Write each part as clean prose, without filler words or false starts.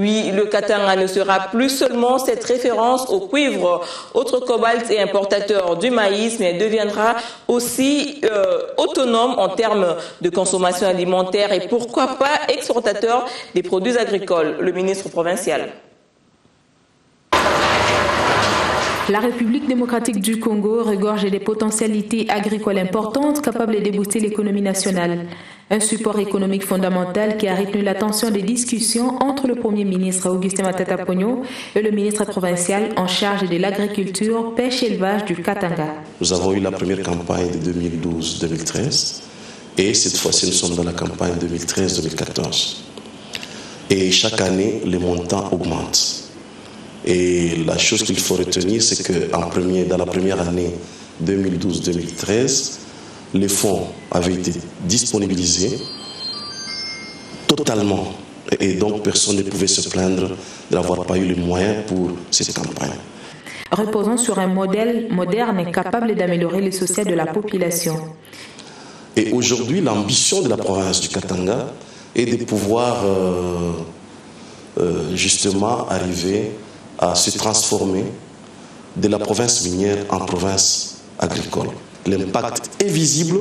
Oui, le Katanga ne sera plus seulement cette référence au cuivre, autre cobalt et importateur du maïs, mais deviendra aussi autonome en termes de consommation alimentaire et pourquoi pas exportateur des produits agricoles, le ministre provincial. La République démocratique du Congo regorge des potentialités agricoles importantes capables de booster l'économie nationale. Un support économique fondamental qui a retenu l'attention des discussions entre le Premier ministre Augustin Matata Ponyo et le ministre provincial en charge de l'agriculture, pêche et élevage du Katanga. Nous avons eu la première campagne de 2012-2013 et cette fois-ci nous sommes dans la campagne 2013-2014. Et chaque année, les montants augmentent. Et la chose qu'il faut retenir, c'est que dans la première année 2012-2013, les fonds avaient été disponibilisés totalement. Et donc personne ne pouvait se plaindre de n'avoir pas eu les moyens pour cette campagne. Reposant sur un modèle moderne et capable d'améliorer le social de la population. Et aujourd'hui, l'ambition de la province du Katanga est de pouvoir justement arriver à se transformer de la province minière en province agricole. L'impact est visible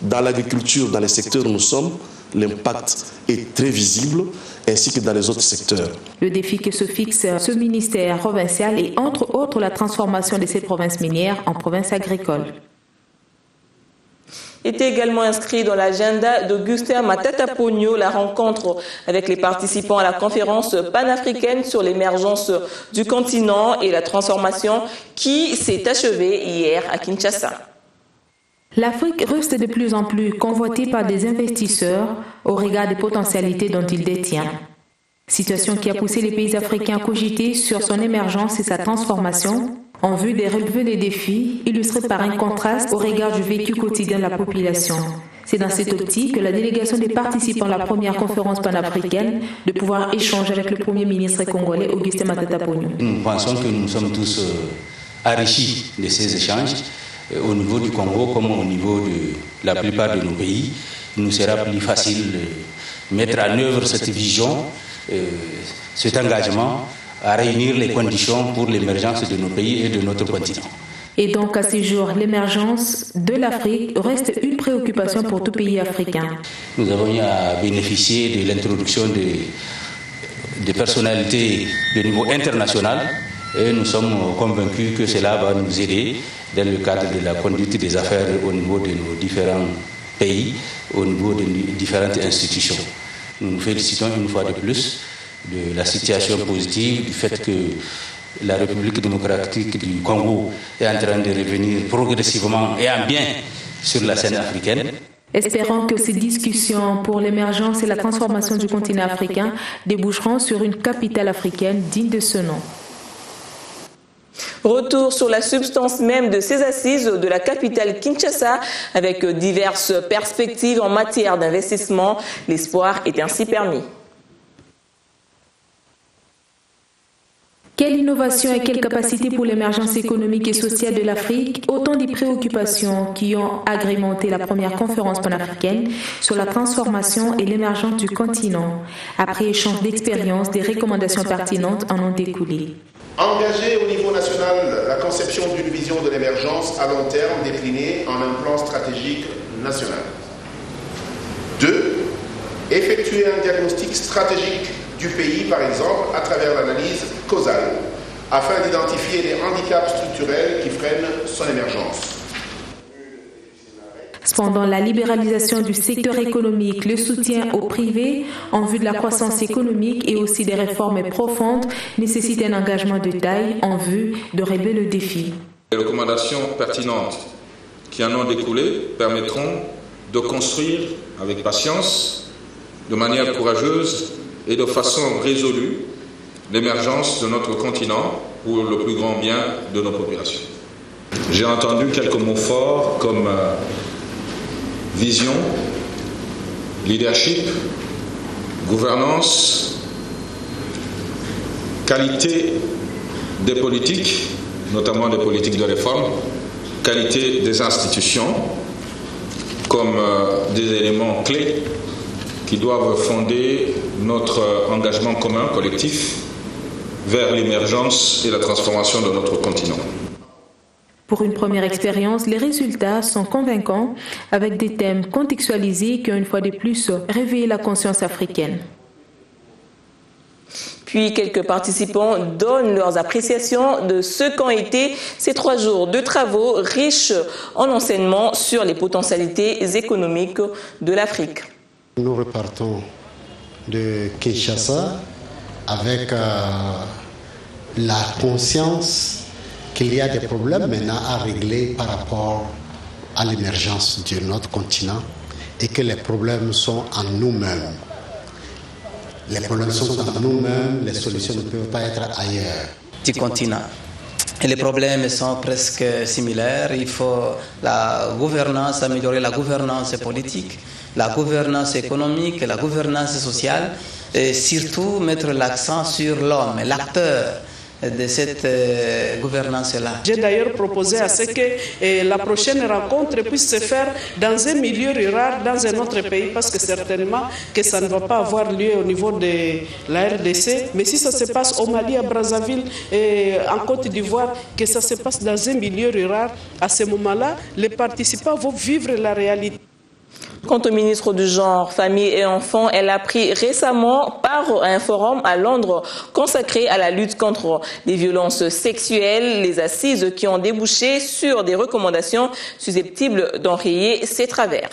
dans l'agriculture, dans les secteurs où nous sommes, l'impact est très visible, ainsi que dans les autres secteurs. Le défi que se fixe ce ministère provincial est entre autres la transformation de ces provinces minières en provinces agricoles. Était également inscrit dans l'agenda d'Augustin Matata Ponyo la rencontre avec les participants à la conférence panafricaine sur l'émergence du continent et la transformation qui s'est achevée hier à Kinshasa. L'Afrique reste de plus en plus convoitée par des investisseurs au regard des potentialités dont il détient. Situation qui a poussé les pays africains à cogiter sur son émergence et sa transformation en vue de relever les défis illustrés par un contraste au regard du vécu quotidien de la population. C'est dans cette optique que la délégation des participants à la première conférence panafricaine de pouvoir échanger avec le Premier ministre congolais Augustin Matata Ponyo. Nous pensons que nous sommes tous enrichis de ces échanges. Au niveau du Congo comme au niveau de la plupart de nos pays, il nous sera plus facile de mettre en œuvre cette vision, cet engagement à réunir les conditions pour l'émergence de nos pays et de notre continent. Et donc à ce jour, l'émergence de l'Afrique reste une préoccupation pour tout pays africain. Nous avons eu à bénéficier de l'introduction de personnalités de niveau international et nous sommes convaincus que cela va nous aider dans le cadre de la conduite des affaires au niveau de nos différents pays, au niveau de différentes institutions. Nous nous félicitons une fois de plus de la situation positive, du fait que la République démocratique du Congo est en train de revenir progressivement et en bien sur la scène africaine. Espérons que ces discussions pour l'émergence et la transformation du continent africain déboucheront sur une capitale africaine digne de ce nom. Retour sur la substance même de ces assises de la capitale Kinshasa avec diverses perspectives en matière d'investissement. L'espoir est ainsi permis. Quelle innovation et quelle capacité pour l'émergence économique et sociale de l'Afrique, autant de préoccupations qui ont agrémenté la première conférence panafricaine sur la transformation et l'émergence du continent. Après échange d'expériences, des recommandations pertinentes en ont découlé. Engager au niveau national la conception d'une vision de l'émergence à long terme déclinée en un plan stratégique national. 2. Effectuer un diagnostic stratégique du pays, par exemple, à travers l'analyse causale, afin d'identifier les handicaps structurels qui freinent son émergence. Cependant, la libéralisation du secteur économique, le soutien au privé en vue de la croissance économique et aussi des réformes profondes nécessitent un engagement de taille en vue de relever le défi. Les recommandations pertinentes qui en ont découlé permettront de construire avec patience, de manière courageuse et de façon résolue l'émergence de notre continent pour le plus grand bien de nos populations. J'ai entendu quelques mots forts comme vision, leadership, gouvernance, qualité des politiques, notamment des politiques de réforme, qualité des institutions comme des éléments clés qui doivent fonder notre engagement commun, collectif, vers l'émergence et la transformation de notre continent. Pour une première expérience, les résultats sont convaincants avec des thèmes contextualisés qui ont une fois de plus réveillé la conscience africaine. Puis quelques participants donnent leurs appréciations de ce qu'ont été ces 3 jours de travaux riches en enseignements sur les potentialités économiques de l'Afrique. Nous repartons de Kinshasa avec la conscience qu'il y a des problèmes maintenant à régler par rapport à l'émergence de notre continent et que les problèmes sont en nous-mêmes. Les problèmes sont en nous-mêmes, les solutions ne peuvent pas être ailleurs. Du continent. Et les problèmes sont presque similaires. Il faut la gouvernance, améliorer la gouvernance politique, la gouvernance économique, la gouvernance sociale et surtout mettre l'accent sur l'homme, l'acteur de cette gouvernance-là. J'ai d'ailleurs proposé à ce que la prochaine rencontre puisse se faire dans un milieu rural, dans un autre pays, parce que certainement que ça ne va pas avoir lieu au niveau de la RDC, mais si ça se passe au Mali, à Brazzaville et en Côte d'Ivoire, que ça se passe dans un milieu rural, à ce moment-là, les participants vont vivre la réalité. Quant au ministre du Genre, Famille et Enfants, elle a pris récemment part à un forum à Londres consacré à la lutte contre les violences sexuelles, les assises qui ont débouché sur des recommandations susceptibles d'enrayer ces travers.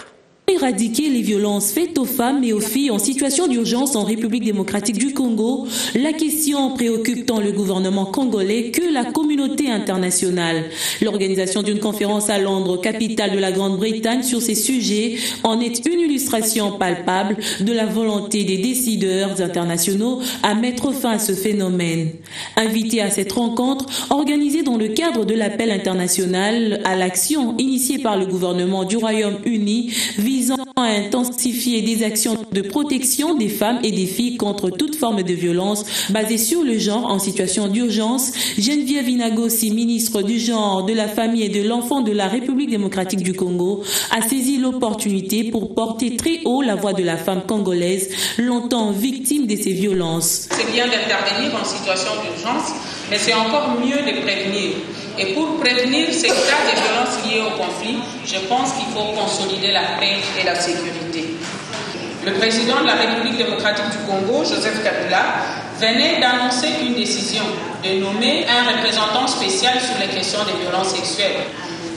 Éradiquer les violences faites aux femmes et aux filles en situation d'urgence en République démocratique du Congo, la question préoccupe tant le gouvernement congolais que la communauté internationale. L'organisation d'une conférence à Londres, capitale de la Grande-Bretagne, sur ces sujets en est une illustration palpable de la volonté des décideurs internationaux à mettre fin à ce phénomène. Invité à cette rencontre, organisée dans le cadre de l'appel international à l'action initié par le gouvernement du Royaume-Uni, visant à intensifier des actions de protection des femmes et des filles contre toute forme de violence basée sur le genre en situation d'urgence, Geneviève Inagossi, ministre du Genre, de la Famille et de l'Enfant de la République démocratique du Congo, a saisi l'opportunité pour porter très haut la voix de la femme congolaise, longtemps victime de ces violences. C'est bien d'intervenir en situation d'urgence, mais c'est encore mieux de prévenir. Et pour prévenir ces cas de violences liées au conflit, je pense qu'il faut consolider la paix et la sécurité. Le président de la République démocratique du Congo, Joseph Kabila, venait d'annoncer une décision de nommer un représentant spécial sur les questions des violences sexuelles.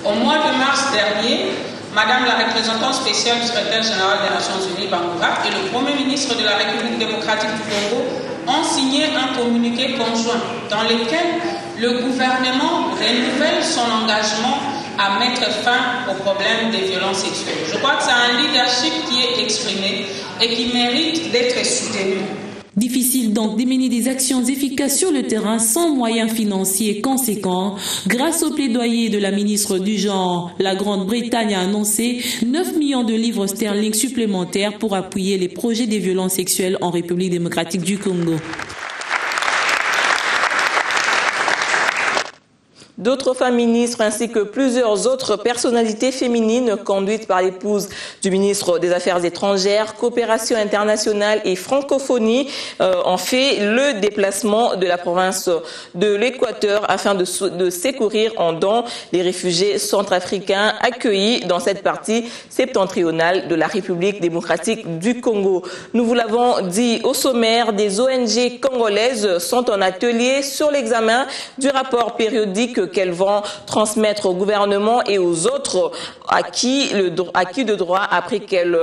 Au mois de mars dernier, Madame la représentante spéciale du secrétaire général des Nations Unies, Bangoura, et le Premier ministre de la République démocratique du Congo ont signé un communiqué conjoint dans lequel le gouvernement renouvelle son engagement à mettre fin au problème des violences sexuelles. Je crois que c'est un leadership qui est exprimé et qui mérite d'être soutenu. Difficile donc de mener des actions efficaces sur le terrain sans moyens financiers conséquents. Grâce au plaidoyer de la ministre du Genre, la Grande-Bretagne a annoncé 9 millions de livres sterling supplémentaires pour appuyer les projets des violences sexuelles en République démocratique du Congo. D'autres femmes ministres ainsi que plusieurs autres personnalités féminines conduites par l'épouse du ministre des Affaires étrangères, Coopération internationale et francophonie ont fait le déplacement de la province de l'Équateur afin de secourir en dons les réfugiés centrafricains accueillis dans cette partie septentrionale de la République démocratique du Congo. Nous vous l'avons dit au sommaire, des ONG congolaises sont en atelier sur l'examen du rapport périodique qu'elles vont transmettre au gouvernement et aux autres acquis de droit après qu'elles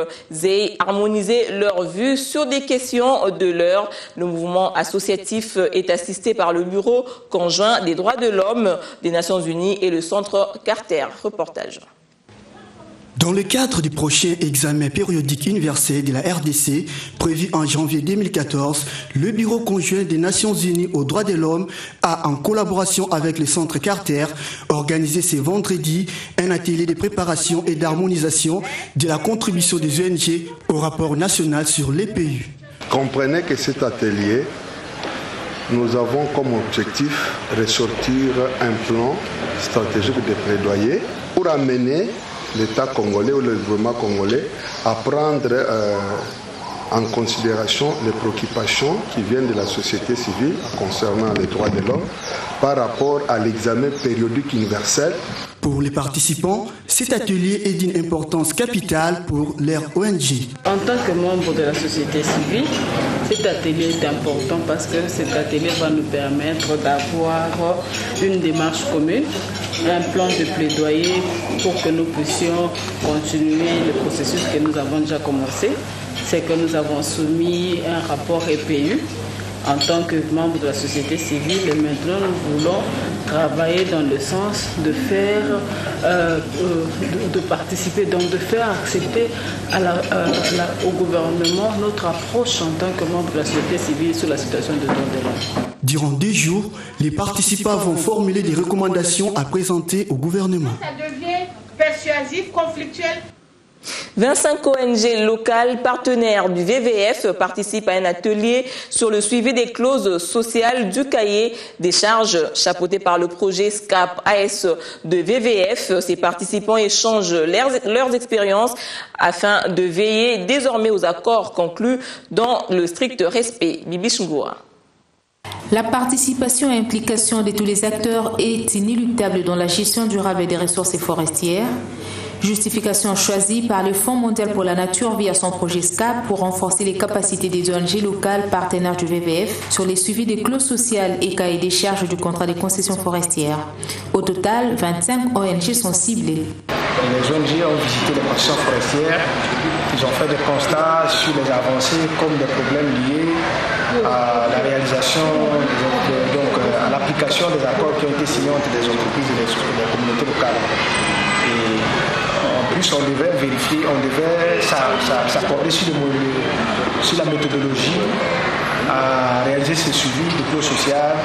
aient harmonisé leur vue sur des questions de l'heure. Le mouvement associatif est assisté par le Bureau conjoint des droits de l'homme des Nations Unies et le Centre Carter. Reportage. Dans le cadre du prochain examen périodique universel de la RDC, prévu en janvier 2014, le Bureau conjoint des Nations Unies aux droits de l'homme a, en collaboration avec le Centre Carter, organisé ce vendredi un atelier de préparation et d'harmonisation de la contribution des ONG au rapport national sur les PU. Comprenez que cet atelier, nous avons comme objectif ressortir un plan stratégique de plaidoyer pour amener l'État congolais ou le gouvernement congolais à prendre en considération les préoccupations qui viennent de la société civile concernant les droits de l'homme par rapport à l'examen périodique universel. Pour les participants, cet atelier est d'une importance capitale pour leur ONG. En tant que membre de la société civile, cet atelier est important parce que cet atelier va nous permettre d'avoir une démarche commune, un plan de plaidoyer pour que nous puissions continuer le processus que nous avons déjà commencé. C'est que nous avons soumis un rapport EPU en tant que membre de la société civile et maintenant nous voulons travailler dans le sens de faire, de participer, donc de faire accepter au gouvernement notre approche en tant que membre de la société civile sur la situation de droits de l'homme. Durant 2 jours, les participants vont formuler des recommandations à présenter au gouvernement. Ça devient persuasif, conflictuel. 25 ONG locales partenaires du VVF participent à un atelier sur le suivi des clauses sociales du cahier des charges chapeauté par le projet SCAP AS de VVF. Ces participants échangent leurs expériences afin de veiller désormais aux accords conclus dans le strict respect. Bibi Chungoura. La participation et implication de tous les acteurs est inéluctable dans la gestion durable des ressources forestières. Justification choisie par le Fonds mondial pour la nature via son projet SCAP pour renforcer les capacités des ONG locales partenaires du VVF sur les suivis des clauses sociales et cahiers des charges du contrat de concession forestière. Au total, 25 ONG sont ciblées. Les ONG ont visité les concessions forestières, ils ont fait des constats sur les avancées comme des problèmes liés à la réalisation, donc à l'application des accords qui ont été signés entre les entreprises et les communautés locales. Et en plus, on devait vérifier, on devait s'accorder sur la méthodologie à réaliser ce suivi de clauses sociales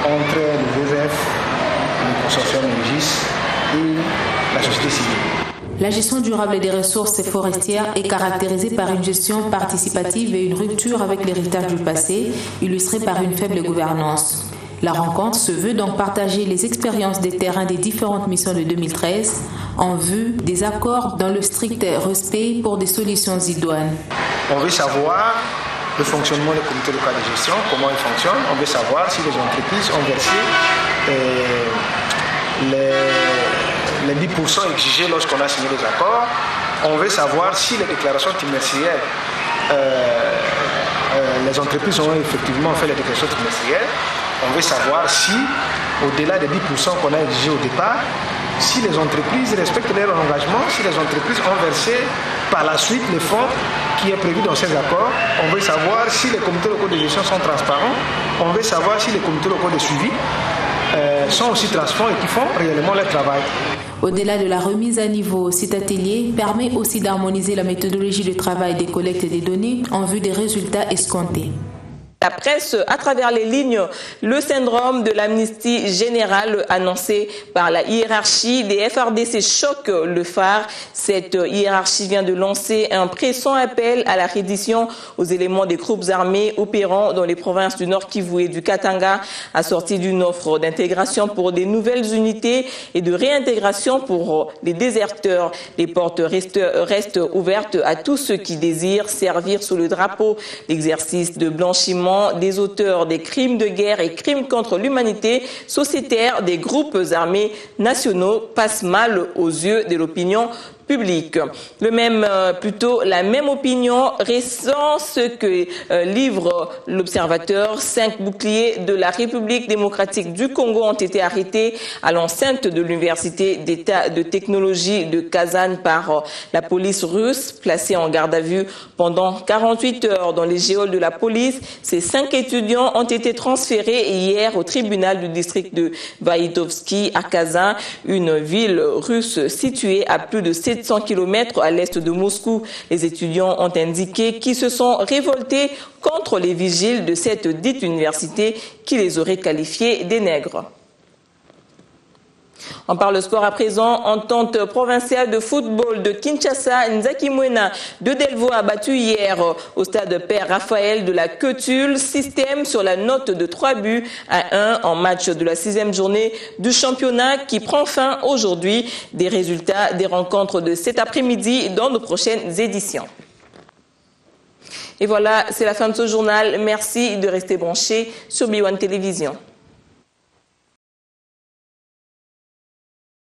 entre le VVF, le consortium Régis et la société civile. La gestion durable des ressources forestières est caractérisée par une gestion participative et une rupture avec l'héritage du passé, illustrée par une faible gouvernance. La rencontre se veut donc partager les expériences des terrains des différentes missions de 2013 en vue des accords dans le strict respect pour des solutions idoines. On veut savoir le fonctionnement des comités locaux de gestion, comment ils fonctionnent. On veut savoir si les entreprises ont versé les 10% exigés lorsqu'on a signé les accords. On veut savoir si les déclarations trimestrielles, les entreprises ont effectivement fait les déclarations trimestrielles. On veut savoir si, au-delà des 10% qu'on a exigé au départ, si les entreprises respectent leurs engagements, si les entreprises ont versé par la suite les fonds qui est prévu dans ces accords. On veut savoir si les comités locaux de gestion sont transparents. On veut savoir si les comités locaux de suivi sont aussi transparents et qui font réellement leur travail. Au-delà de la remise à niveau, cet atelier permet aussi d'harmoniser la méthodologie de travail des collectes des données en vue des résultats escomptés. La presse à travers les lignes, le syndrome de l'amnistie générale annoncé par la hiérarchie des FRDC choque le phare. Cette hiérarchie vient de lancer un pressant appel à la reddition aux éléments des groupes armés opérant dans les provinces du Nord Kivu et du Katanga, assortie d'une offre d'intégration pour des nouvelles unités et de réintégration pour les déserteurs. Les portes restent ouvertes à tous ceux qui désirent servir sous le drapeau. L'exercice de blanchiment des auteurs des crimes de guerre et crimes contre l'humanité sociétaire des groupes armés nationaux passe mal aux yeux de l'opinion public. La même opinion ressent ce que livre l'Observateur. 5 boucliers de la République démocratique du Congo ont été arrêtés à l'enceinte de l'Université d'État de technologie de Kazan par la police russe, placés en garde à vue pendant 48 heures dans les geôles de la police. Ces 5 étudiants ont été transférés hier au tribunal du district de Vaïdovski à Kazan, une ville russe située à plus de 700 km à l'est de Moscou. Les étudiants ont indiqué qu'ils se sont révoltés contre les vigiles de cette dite université qui les aurait qualifiés des nègres. On parle sport à présent. Entente provinciale de football de Kinshasa, Nzaki Mwena de Delvaux a battu hier au stade Père Raphaël de la Queutule. Système sur la note de 3-1 en match de la 6e journée du championnat qui prend fin aujourd'hui. Des résultats des rencontres de cet après-midi dans nos prochaines éditions. Et voilà, c'est la fin de ce journal. Merci de rester branchés sur B1 Télévision.